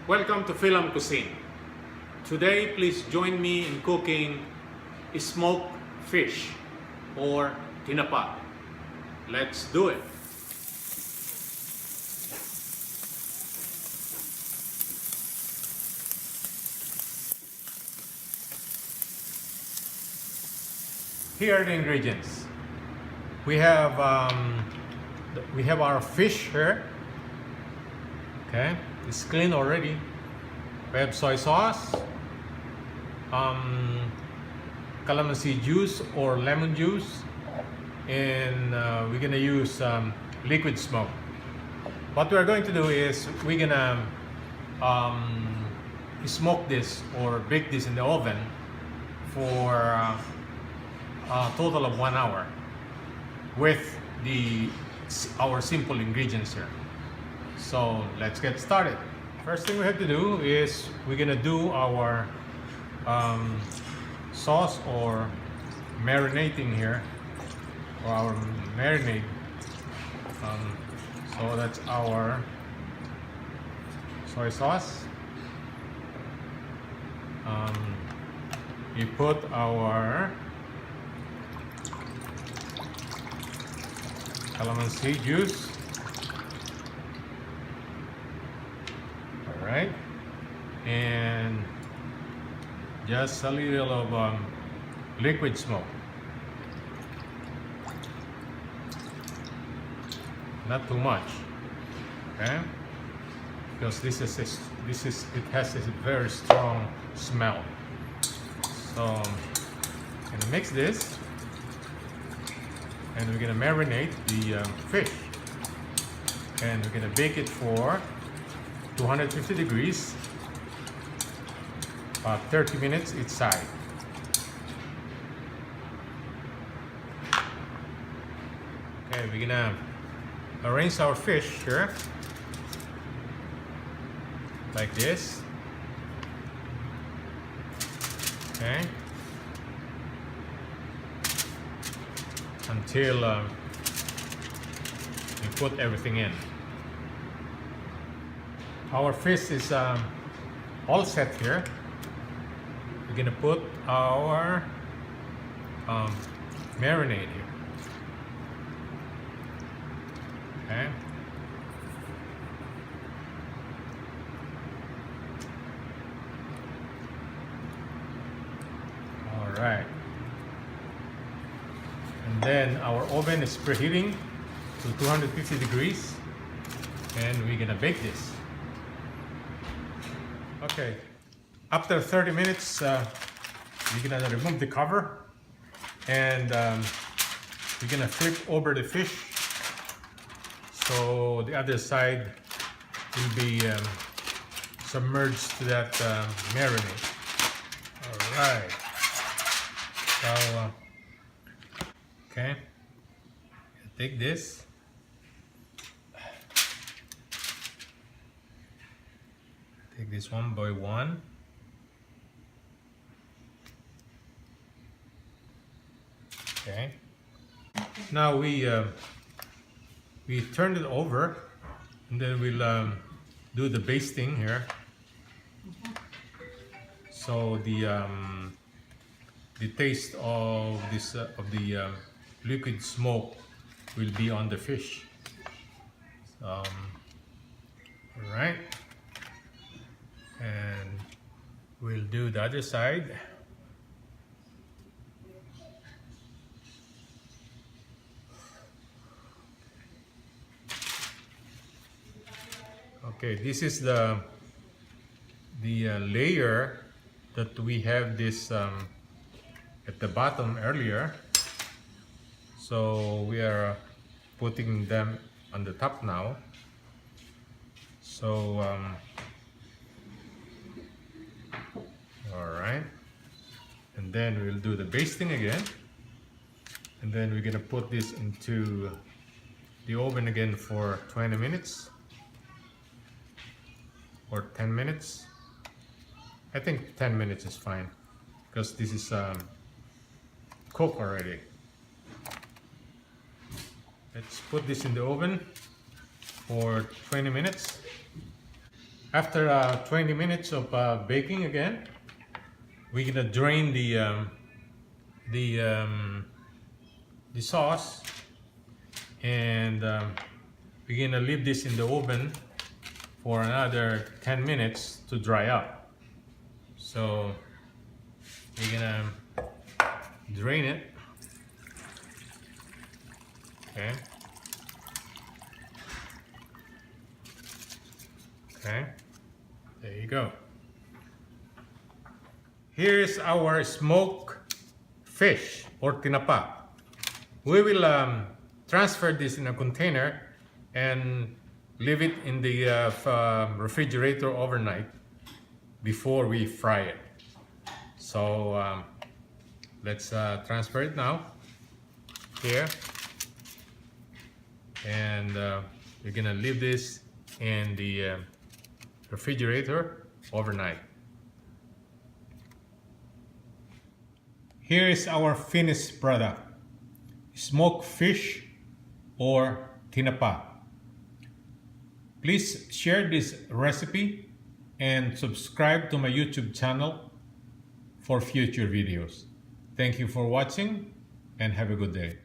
Welcome to FILAM Cuisine. Today, please join me in cooking smoked fish or tinapa. Let's do it. Here are the ingredients. We have our fish here. Okay, it's clean already. We have soy sauce, calamansi juice or lemon juice, and we're gonna use liquid smoke. What we're going to do is we're gonna smoke this or bake this in the oven for a total of 1 hour with our simple ingredients here. So let's get started. First thing we have to do is we're gonna do our sauce or marinating here, or our marinade. So that's our soy sauce. We put our calamansi juice. All right, and just a little of liquid smoke. Not too much, okay? Because it has a very strong smell. So I'm gonna mix this. And we're gonna marinate the fish, and we're gonna bake it for 250 degrees, about 30 minutes each side. Okay, we're gonna arrange our fish here like this. Okay. Until we put everything in. Our fish is all set here. We're gonna put our marinade here. Okay. All right. And then our oven is preheating to 250 degrees, and we're gonna bake this. Okay, after 30 minutes, we're gonna remove the cover, and we're gonna flip over the fish so the other side will be submerged to that marinade. All right. So. Okay, take this, one by one. Okay, now we turn it over, and then we'll do the basting here. So the taste of this of the liquid smoke will be on the fish. All right, and we'll do the other side. Okay, this is the layer that we have this at the bottom earlier. So we are putting them on the top now. So all right, and then we'll do the basting again, and then we're gonna put this into the oven again for 20 minutes or 10 minutes. I think 10 minutes is fine because this is cooked already. Let's put this in the oven for 20 minutes. After 20 minutes of baking again, we're gonna drain the, the sauce, and we're gonna leave this in the oven for another 10 minutes to dry up. So we're gonna drain it. Okay. Okay. There you go. Here's our smoked fish or tinapa. We will transfer this in a container and leave it in the refrigerator overnight before we fry it. So let's transfer it now here, and we're gonna leave this in the refrigerator overnight. Here is our finished product: smoked fish or tinapa. Please share this recipe and subscribe to my YouTube channel for future videos. Thank you for watching and have a good day.